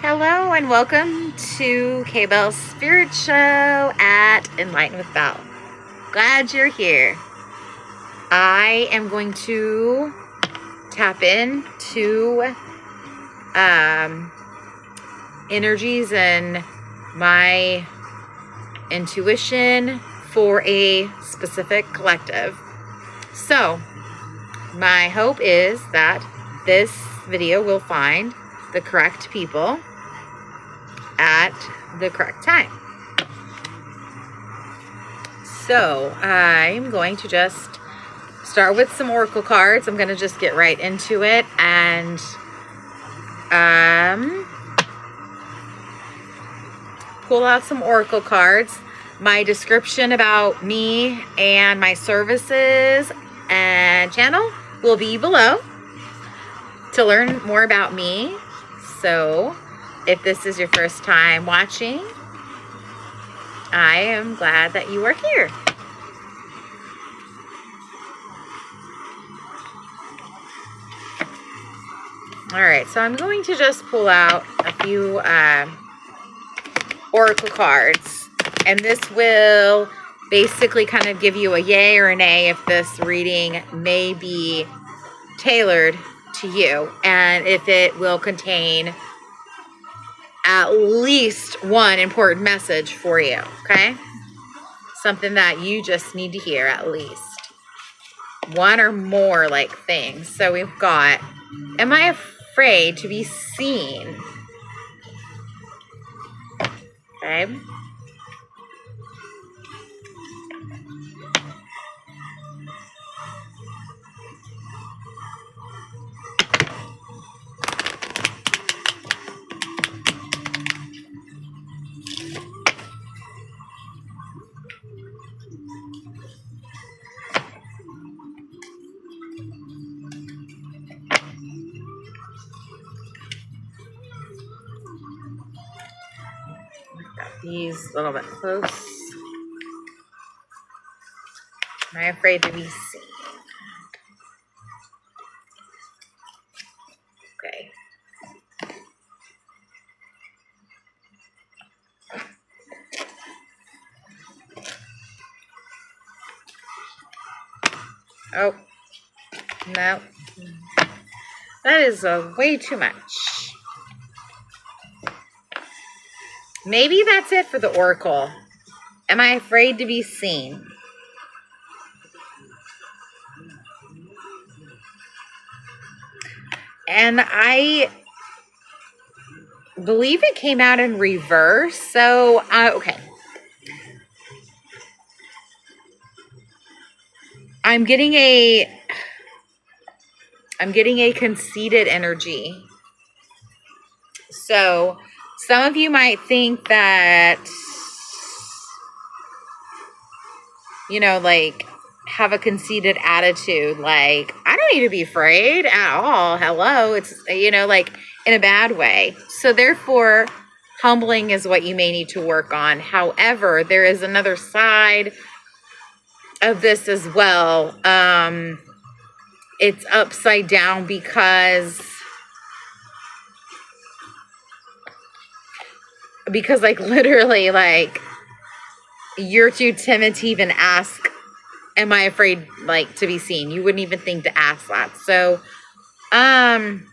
Hello and welcome to K-Bell's Spirit Show at Enlighten with Belle. Glad you're here. I am going to tap into energies and my intuition for a specific collective. So, my hope is that this video will find the correct people at the correct time. So I'm going to just start with some oracle cards. I'm going to just get right into it and pull out some oracle cards. My description about me and my services and channel will be below to learn more about me. So if this is your first time watching, I am glad that you are here. All right, so I'm going to just pull out a few oracle cards, and this will basically kind of give you a yay or a nay if this reading may be tailored to you, and if it will contain at least one important message for you, okay? Something that you just need to hear, at least one or more like things. So we've got, am I afraid to be seen? Okay. These a little bit close. Am I afraid to be seen? Okay. Oh, no. That is way too much. Maybe that's it for the oracle. Am I afraid to be seen? And I believe it came out in reverse. So, okay. I'm getting a conceded energy. So, some of you might think that, you know, like, have a conceited attitude, like, I don't need to be afraid at all. Hello. It's, you know, like, in a bad way. So therefore, humbling is what you may need to work on. However, there is another side of this as well. It's upside down because like literally, like, you're too timid to even ask, am I afraid, like, to be seen? You wouldn't even think to ask that. So, I'm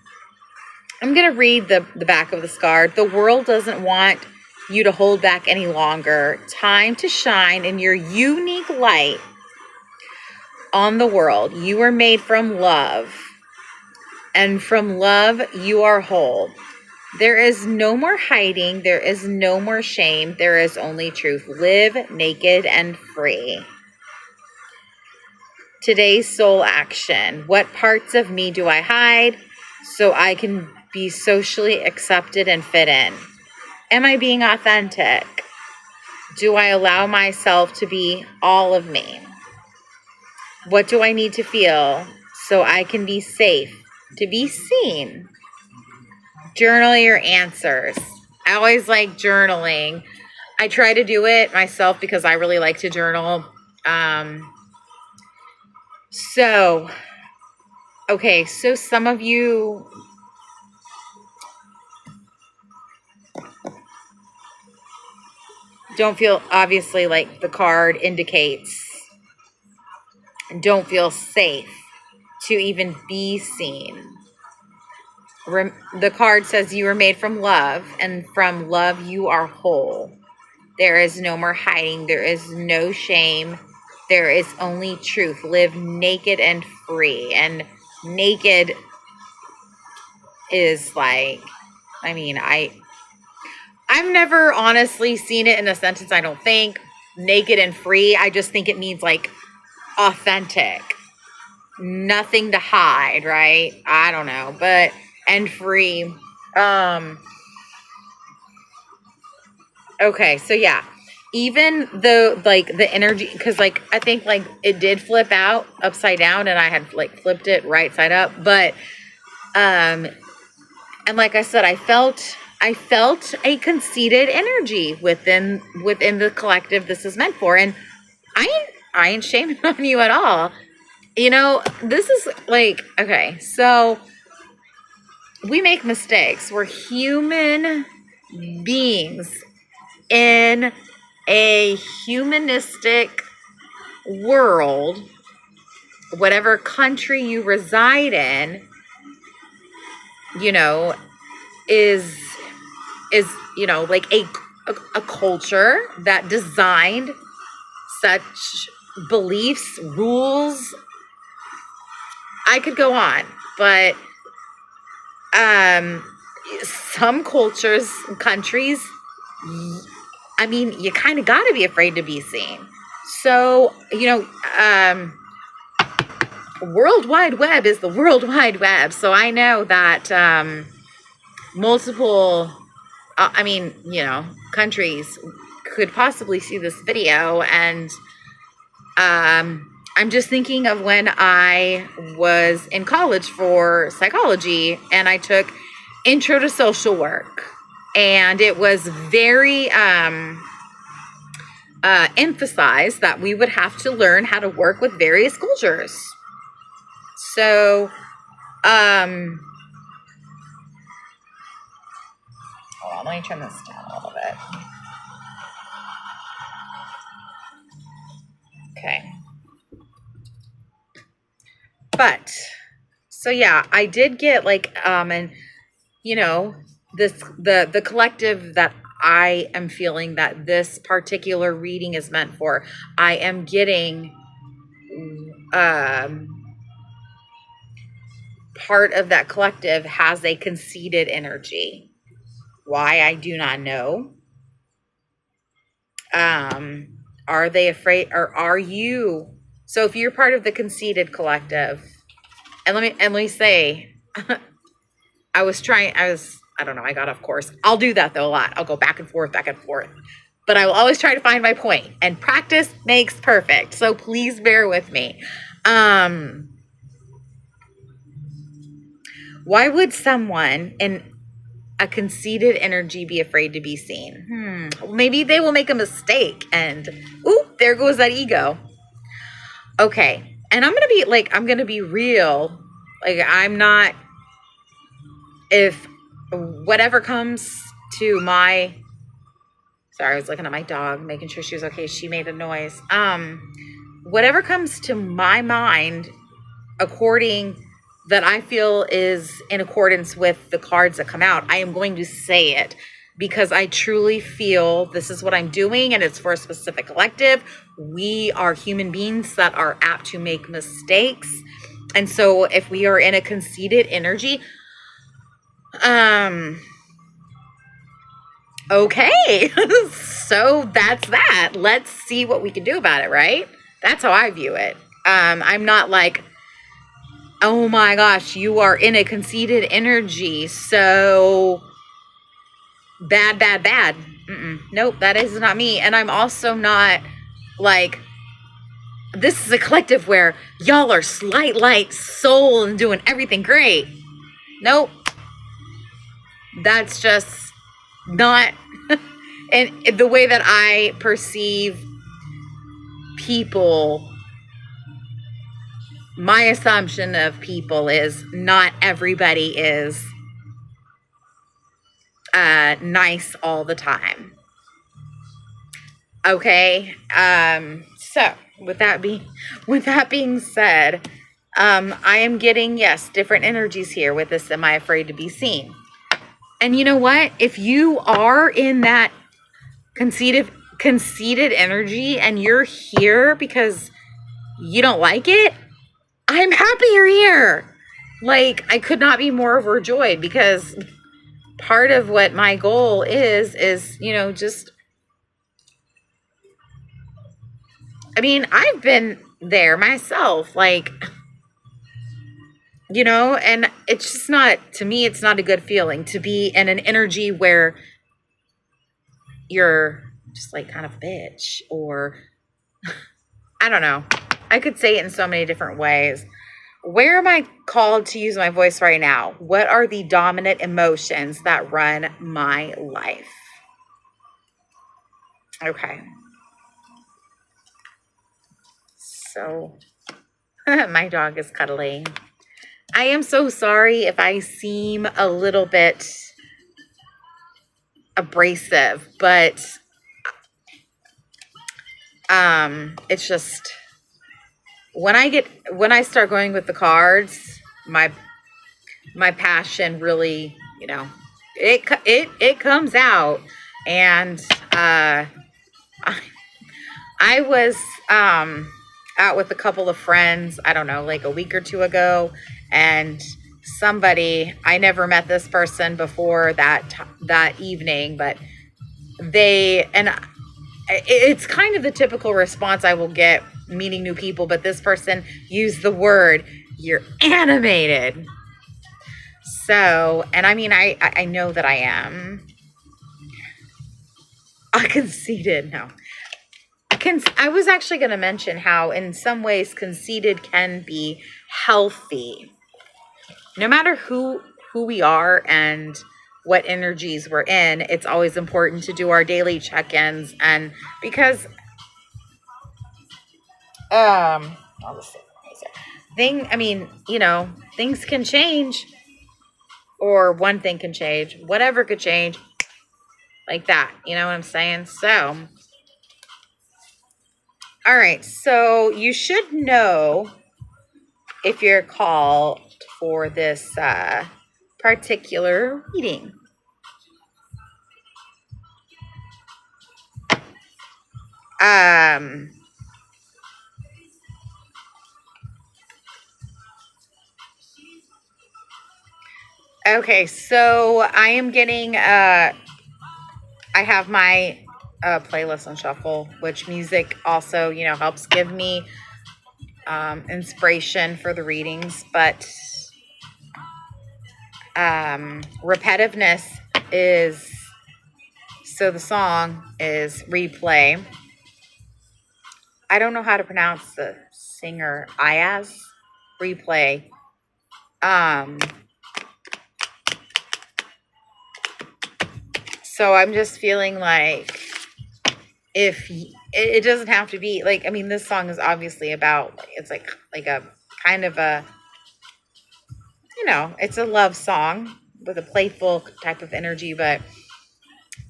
going to read the back of this card. The world doesn't want you to hold back any longer. Time to shine in your unique light on the world. You are made from love, and from love you are whole. There is no more hiding. There is no more shame. There is only truth. Live naked and free. Today's soul action. What parts of me do I hide so I can be socially accepted and fit in? Am I being authentic? Do I allow myself to be all of me? What do I need to feel so I can be safe to be seen? Journal your answers. I always like journaling. I try to do it myself because I really like to journal. So some of you don't feel, obviously, like the card indicates, don't feel safe to even be seen. The card says you were made from love, and from love you are whole. There is no more hiding. There is no shame. There is only truth. Live naked and free. And naked is like, I mean, I've never honestly seen it in a sentence, I don't think. Naked and free. I just think it means like authentic. Nothing to hide, right? I don't know. But, and free. Okay, so yeah. Even though like the energy, because like I think like it did flip out upside down and I had like flipped it right side up. But and like I said, I felt a conceited energy within the collective this is meant for. And I ain't shaming on you at all. You know, this is like, okay, so we make mistakes. We're human beings in a humanistic world. Whatever country you reside in, you know, is you know, like a culture that designed such beliefs, rules. I could go on, but some cultures, countries, I mean, you kind of got to be afraid to be seen. So, you know, World Wide Web is the World Wide Web. So I know that multiple, I mean, you know, countries could possibly see this video. And I'm just thinking of when I was in college for psychology and I took Intro to Social Work. And it was very emphasized that we would have to learn how to work with various cultures. So, hold on, let me turn this down a little bit. Okay. But, so yeah, I did get like, and you know, the collective that I am feeling that this particular reading is meant for, I am getting part of that collective has a conceited energy. Why, I do not know. Are they afraid, or are you? So if you're part of the conceited collective, and let me say, I don't know, I got off course. I'll do that though a lot. I'll go back and forth. But I will always try to find my point. And practice makes perfect. So please bear with me. Why would someone in a conceited energy be afraid to be seen? Maybe they will make a mistake and, oop, there goes that ego. Okay. And I'm going to be real. Like, I'm not, if whatever comes to my, sorry, I was looking at my dog, making sure she was okay. She made a noise. Whatever comes to my mind, according that I feel is in accordance with the cards that come out, I am going to say it because I truly feel this is what I'm doing and it's for a specific collective. We are human beings that are apt to make mistakes. And so if we are in a conceited energy, okay, so that's that. Let's see what we can do about it, right? That's how I view it. I'm not like, oh my gosh, you are in a conceited energy, so bad. Nope, that is not me. And I'm also not like, this is a collective where y'all are slight light soul and doing everything great. Nope. That's just not, and the way that I perceive people, my assumption of people is not everybody is nice all the time. Okay. So with that being said, I am getting, yes, different energies here with this Am I Afraid to Be Seen? And you know what? If you are in that conceited energy and you're here because you don't like it, I'm happy you're here. Like, I could not be more overjoyed, because part of what my goal is, just, I mean, I've been there myself, like, and it's just not, to me, it's not a good feeling to be in an energy where you're just like kind of a bitch, or I don't know. I could say it in so many different ways. Where am I called to use my voice right now? What are the dominant emotions that run my life? Okay. So, my dog is cuddling. I am so sorry if I seem a little bit abrasive, but it's just when I start going with the cards, my passion really, it comes out. And I was out with a couple of friends, I don't know, like a week or two ago, and I never met this person before that evening, but it's kind of the typical response I will get meeting new people, but this person used the word, "You're animated." So, and I mean, I know that I am. Conceded. No. I was actually going to mention how in some ways conceited can be healthy. No matter who we are and what energies we're in, it's always important to do our daily check-ins. And because I'll just say things can change, or one thing can change, whatever could change, like that. You know what I'm saying? So, all right. So you should know if you're called for this particular reading. Okay, so I am getting I have my playlist on shuffle, which music also, helps give me inspiration for the readings, but repetitiveness is, so the song is Replay. I don't know how to pronounce the singer. Ayaz Replay. So I'm just feeling like, if it doesn't have to be like, I mean, this song is obviously about, it's like a kind of a, it's a love song with a playful type of energy, but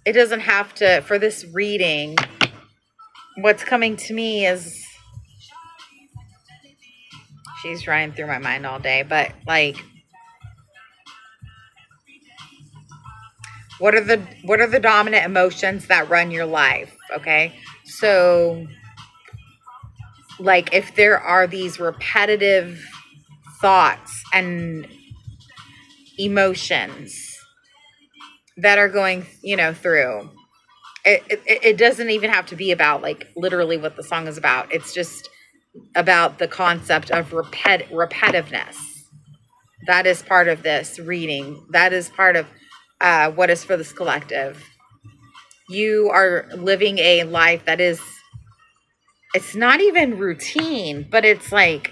it doesn't have to, for this reading, what's coming to me is, she's running through my mind all day, but like, what are the dominant emotions that run your life? Okay. So like, if there are these repetitive thoughts and emotions that are going, through, it doesn't even have to be about like literally what the song is about. It's just about the concept of repetitiveness. That is part of this reading. That is part of what is for this collective. You are living a life that is, it's not even routine, but it's like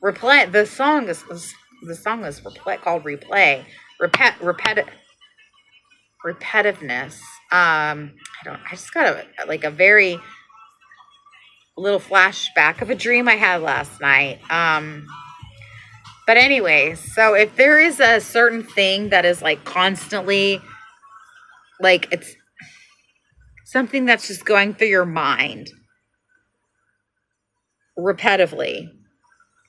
replay. The song is replay, called Replay. Repetitiveness. I just got a very little flashback of a dream I had last night. But anyway, so if there is a certain thing that is like constantly like it's something that's just going through your mind repetitively.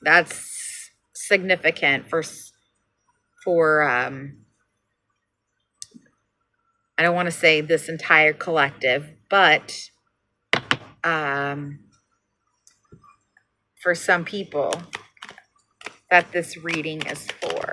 That's significant for I don't want to say this entire collective, but for some people that this reading is for.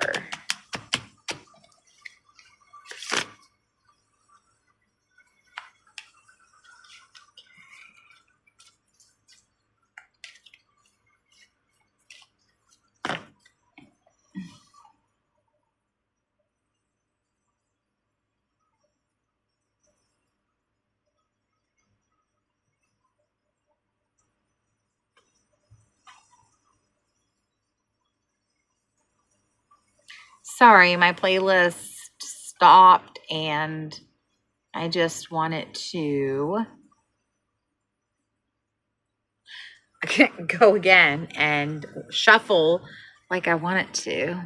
Sorry, my playlist stopped and I just wanted to go again and shuffle like I want it to.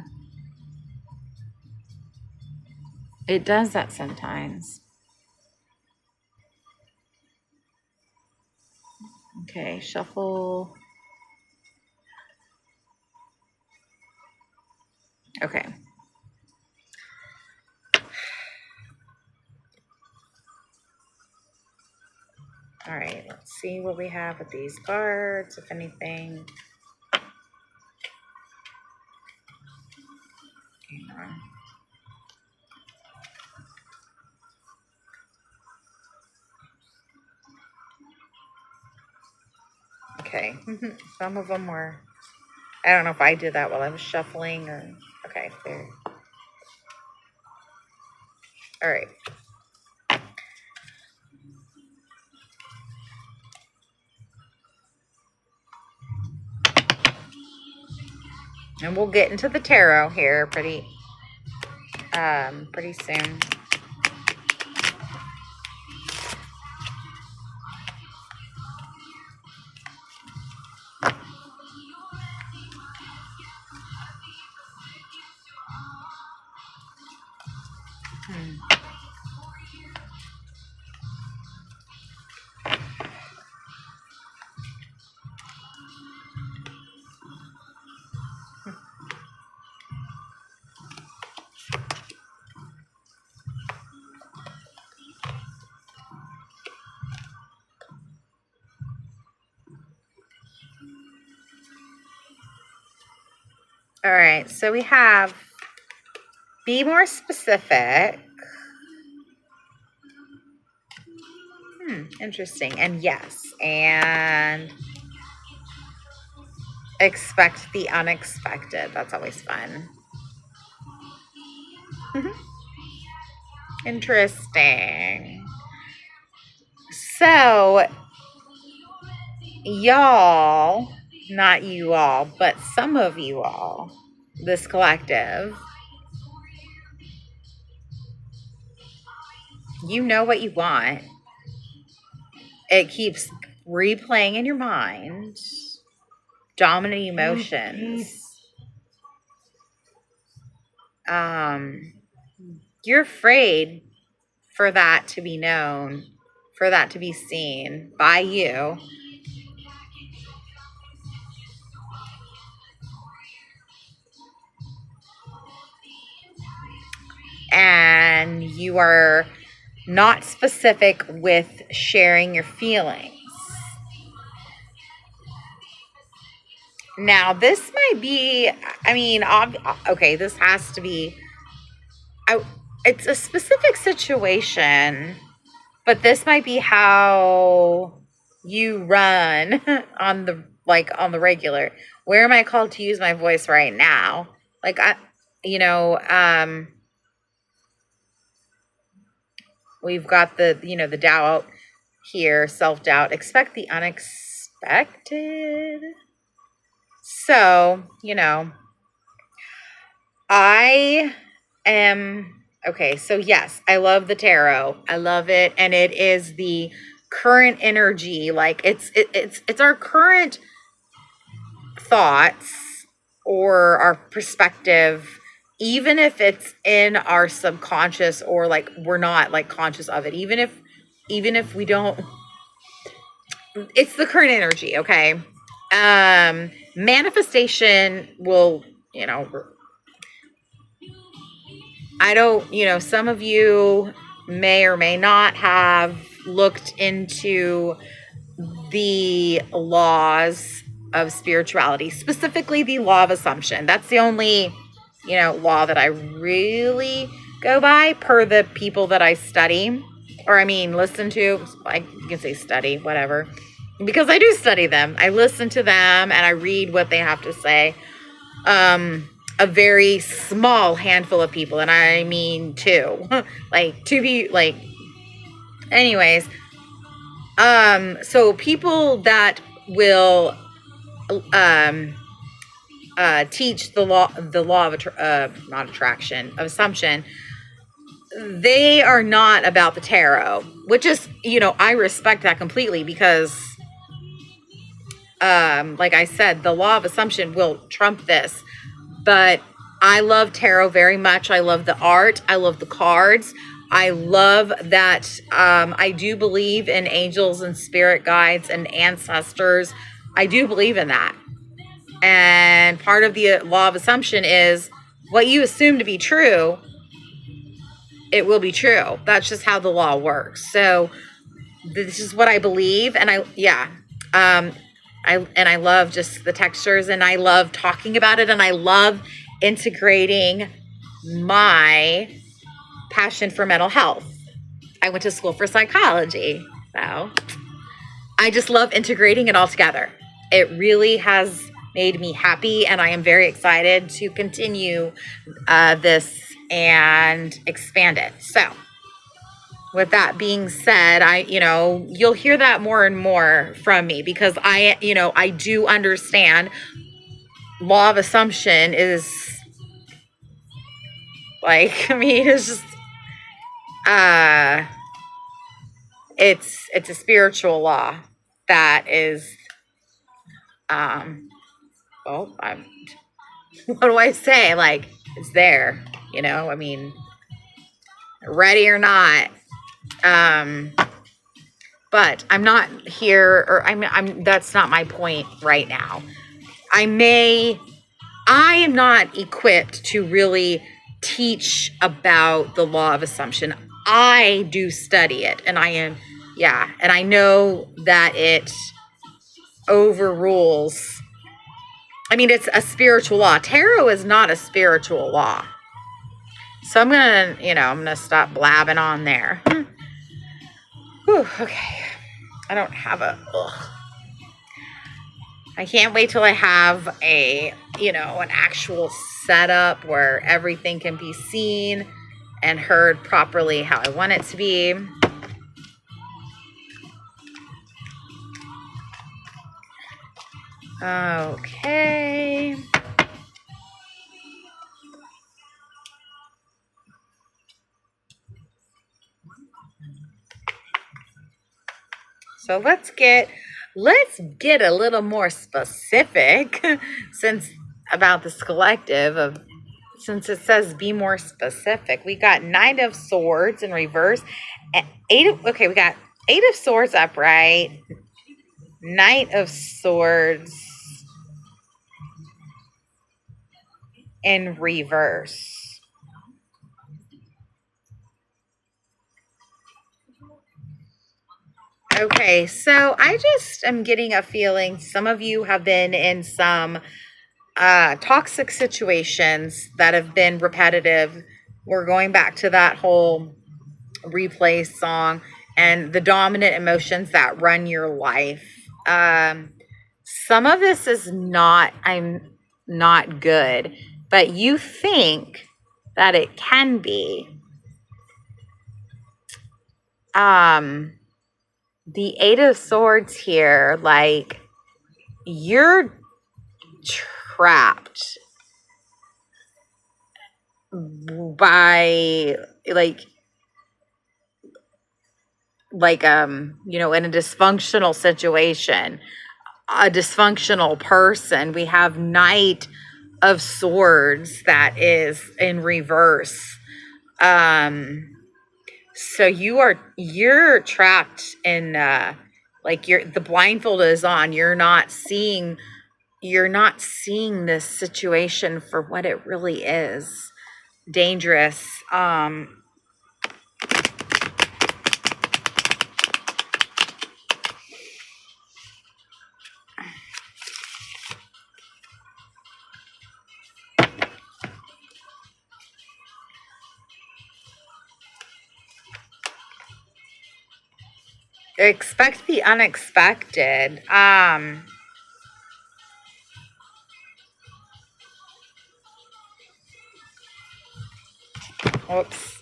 It does that sometimes. Okay, shuffle. Okay. All right, let's see what we have with these cards, if anything. Hang on. Okay, some of them were, I don't know if I did that while I was shuffling or, okay, there. All right. And we'll get into the tarot here pretty soon. All right, so we have be more specific. Interesting. And yes, and expect the unexpected. That's always fun. Interesting. So, y'all, not you all, but some of you all, this collective, you know what you want. It keeps replaying in your mind. Dominant emotions. You're afraid for that to be known, for that to be seen by you. And you are not specific with sharing your feelings. Now, this might be, I mean, okay, this has to be, it's a specific situation, but this might be how you run on the regular. Where am I called to use my voice right now? Like, we've got the doubt here, self-doubt. Expect the unexpected. So, I am, okay, so yes, I love the tarot. I love it. And it is the current energy. Like it's our current thoughts or our perspective even if it's in our subconscious, or like we're not like conscious of it, even if we don't, it's the current energy. Okay. Manifestation will, I don't, some of you may or may not have looked into the laws of spirituality, specifically the law of assumption. That's the only, law that I really go by, per the people that I study, or I mean, listen to. You can say study, whatever, because I do study them. I listen to them and I read what they have to say. A very small handful of people, and I mean two, like to be like, anyways. So people that will teach the law of not attraction, of assumption, they are not about the tarot, which is, I respect that completely, because like I said, the law of assumption will trump this. But I love tarot very much. I love the art. I love the cards. I love that. I do believe in angels and spirit guides and ancestors. I do believe in that. And part of the law of assumption is what you assume to be true, it will be true. That's just how the law works. So this is what I believe. And I love just the textures, and I love talking about it, and I love integrating my passion for mental health. I went to school for psychology, so I just love integrating it all together. It really has made me happy, and I am very excited to continue this and expand it. So with that being said, you'll hear that more and more from me, because I do understand law of assumption is like, it's just, it's a spiritual law that is, what do I say? Like, it's there, ready or not. But I'm not here, or that's not my point right now. I am not equipped to really teach about the law of assumption. I do study it, and and I know that it overrules. It's a spiritual law. Tarot is not a spiritual law. So I'm gonna stop blabbing on there. Whew, okay. I don't have I can't wait till I have an actual setup where everything can be seen and heard properly how I want it to be. Okay. So let's get a little more specific about this collective, since it says be more specific. We got Knight of Swords in reverse, and we got 8 of Swords upright, Knight of Swords in reverse. Okay, so I just am getting a feeling some of you have been in some toxic situations that have been repetitive. We're going back to that whole replay song and the dominant emotions that run your life. Some of this is not good, but you think that it can be. The 8 of Swords here, like, you're trapped by like in a dysfunctional situation, a dysfunctional person. We have Knight of Swords that is in reverse. So you're trapped in like the blindfold is on. You're not seeing this situation for what it really is. Dangerous. Expect the unexpected. Oops.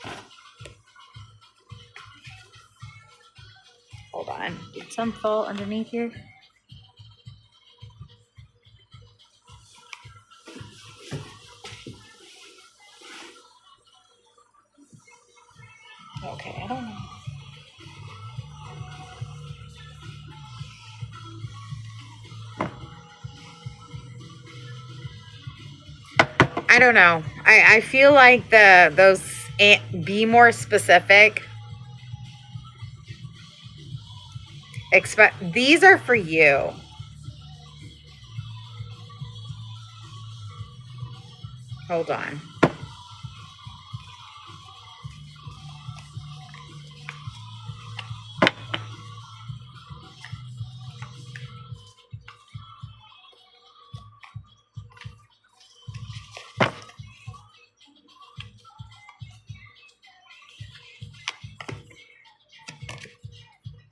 Hold on. Did some fall underneath here? Okay, I don't know. I don't know. I feel like be more specific. These are for you. Hold on.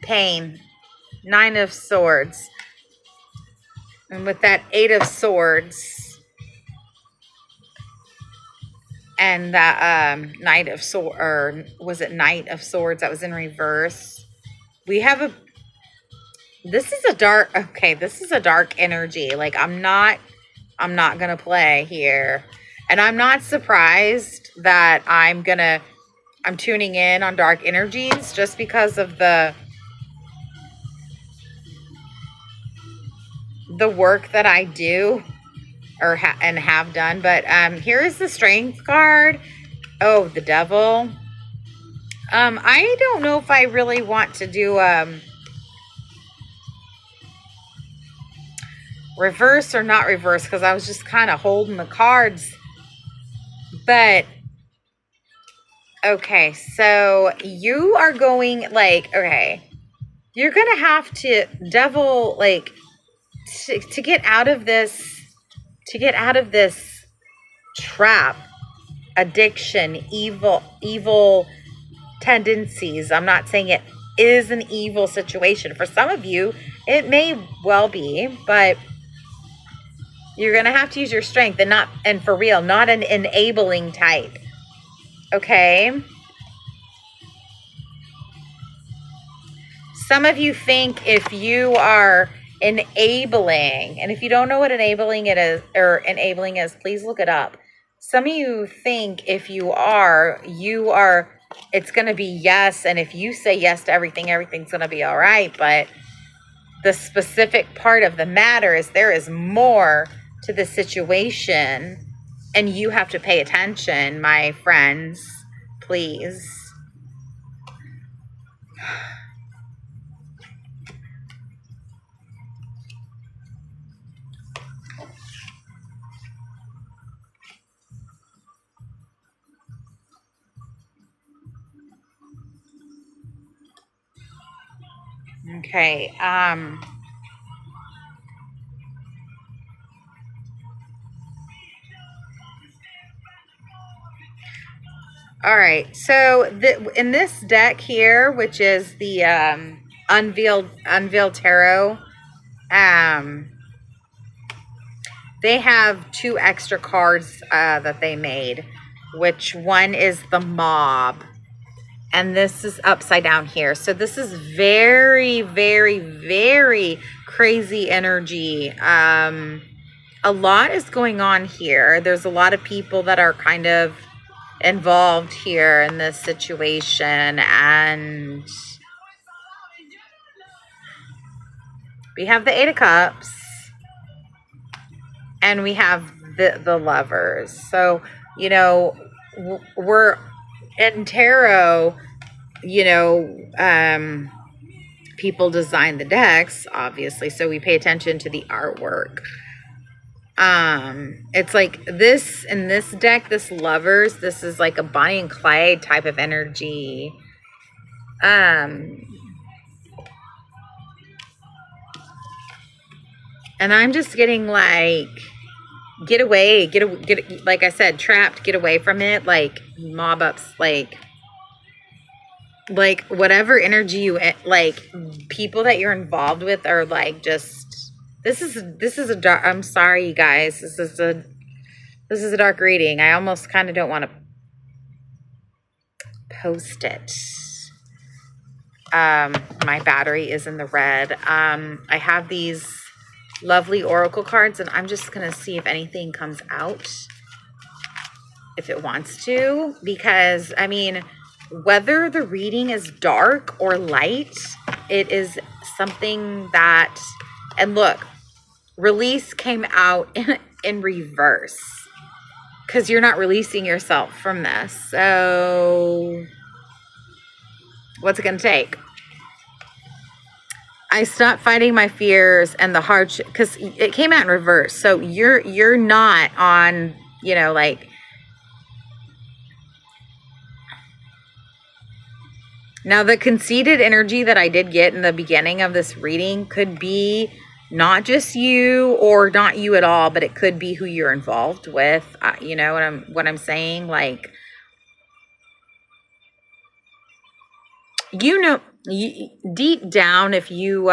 Pain. 9 of Swords. And with that 8 of Swords and that Knight of Swords, or was it Knight of Swords that was in reverse? We have this is a dark energy. Like I'm not going to play here. And I'm not surprised that I'm tuning in on dark energies just because of the work that I do and have done. But here is the Strength card. Oh, the Devil. I don't know if I really want to do reverse or not reverse because I was just kind of holding the cards. But okay, so you are going you're gonna have to Devil to get out of this trap, addiction, evil tendencies. I'm not saying it is an evil situation. For some of you, it may well be, but you're going to have to use your strength and for real, not an enabling type. Okay? Some of you think if you are enabling, and if you don't know what enabling is, please look it up. Some of you think if you are, it's going to be yes. And if you say yes to everything, everything's going to be all right. But the specific part of the matter is there is more to the situation, and you have to pay attention, my friends, please. Okay. All right. So in this deck here, which is the Unveiled Tarot, they have 2 extra cards that they made, which one is the Mob. And this is upside down here. So this is very, very, very crazy energy. A lot is going on here. There's a lot of people that are kind of involved here in this situation. And we have the 8 of Cups. And we have the Lovers. So, you know, we're in tarot, you know, people design the decks, obviously, so we pay attention to the artwork. It's like this in this deck, this Lovers, this is like a Bonnie and Clyde type of energy. And I'm just getting like, get away, get, like I said, trapped, get away from it, like mob ups, like whatever energy you, like people that you're involved with are like, just, this is a dark, I'm sorry, you guys, this is a dark reading. I almost kind of don't want to post it. My battery is in the red. I have these lovely oracle cards, and I'm just gonna see if anything comes out, if it wants to, because I mean, whether the reading is dark or light, it is something that, and look, release came out in reverse, because you're not releasing yourself from this. So what's it gonna take? I stopped fighting my fears and the hardship, because it came out in reverse. So you're not on, you know, like, now the conceded energy that I did get in the beginning of this reading could be not just you or not you at all, but it could be who you're involved with. You know what I'm saying? Like, you know, deep down, if you,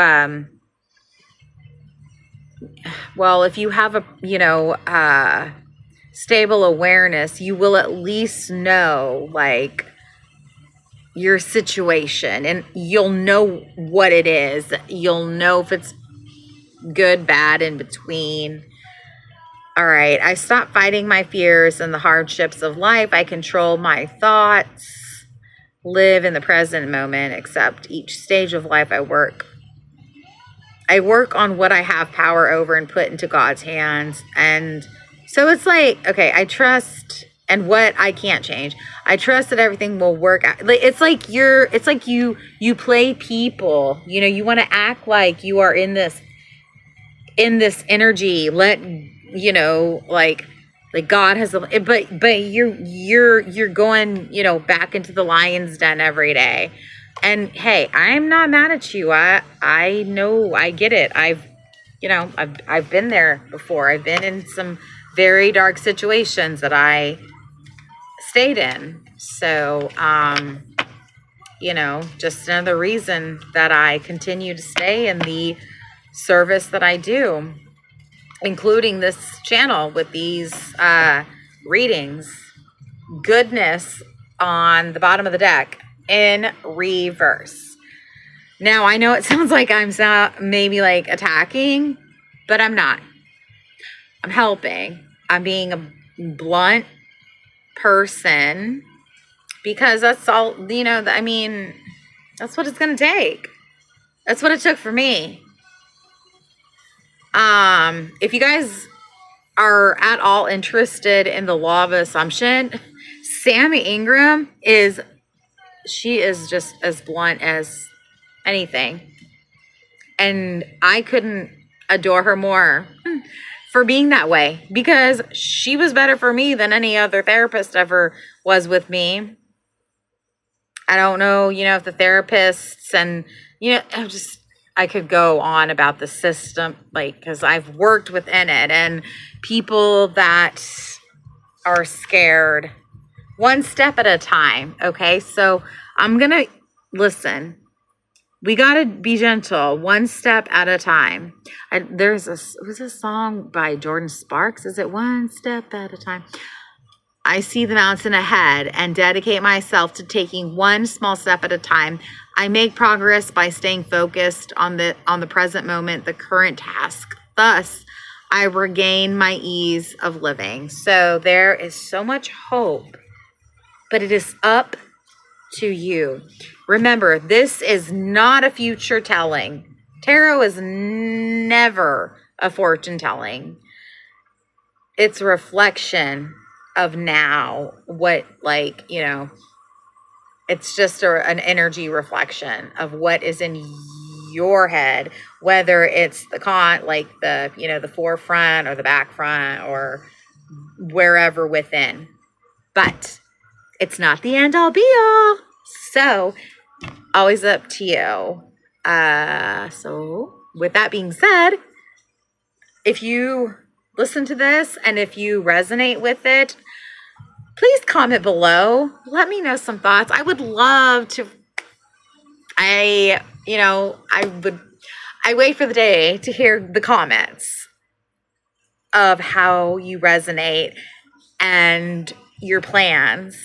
well, if you have a, you know, stable awareness, you will at least know, like, your situation, and you'll know what it is. You'll know if it's good, bad, in between. All right. I stopped fighting my fears and the hardships of life. I control my thoughts, live in the present moment, accept each stage of life. I work on what I have power over and put into God's hands. And so it's like, okay, I trust, and what I can't change, I trust that everything will work out. It's like you play people, you know, you want to act like you are in this energy, let, you know, like God has, but you're going, you know, back into the lion's den every day. And hey, I'm not mad at you. I know, I get it. I've been there before. I've been in some very dark situations that I stayed in. So, you know, just another reason that I continue to stay in the service that I do, including this channel with these readings. Goodness on the bottom of the deck in reverse. Now, I know it sounds like I'm maybe like attacking, but I'm not. I'm helping. I'm being a blunt person, because that's all, you know, I mean, that's what it's going to take. That's what it took for me. If you guys are at all interested in the law of assumption, Sammy Ingram she is just as blunt as anything. And I couldn't adore her more for being that way, because she was better for me than any other therapist ever was with me. I don't know, you know, if the therapists and, you know, I could go on about the system, like, because I've worked within it, and people that are scared, one step at a time. Okay. So I'm going to listen. We got to be gentle, one step at a time. It was a song by Jordan Sparks. Is it One Step at a Time? I see the mountain ahead and dedicate myself to taking one small step at a time. I make progress by staying focused on the present moment, the current task. Thus, I regain my ease of living. So there is so much hope, but it is up to you. Remember, this is not a future telling. Tarot is never a fortune telling. it's a reflection of now what, like, it's just an energy reflection of what is in your head, whether it's like the forefront or the back front or wherever within. But it's not the end all be all. So always up to you. So with that being said, if you listen to this and if you resonate with it, please comment below. Let me know some thoughts. I would love to. I wait for the day to hear the comments of how you resonate and your plans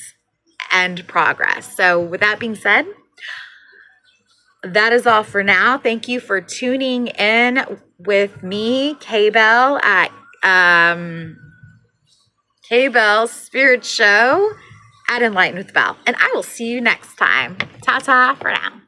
and progress. So with that being said, that is all for now. Thank you for tuning in with me, K-Bell, at K-Bell's Spirit Show at Enlighten with Bell. And I will see you next time. Ta-ta for now.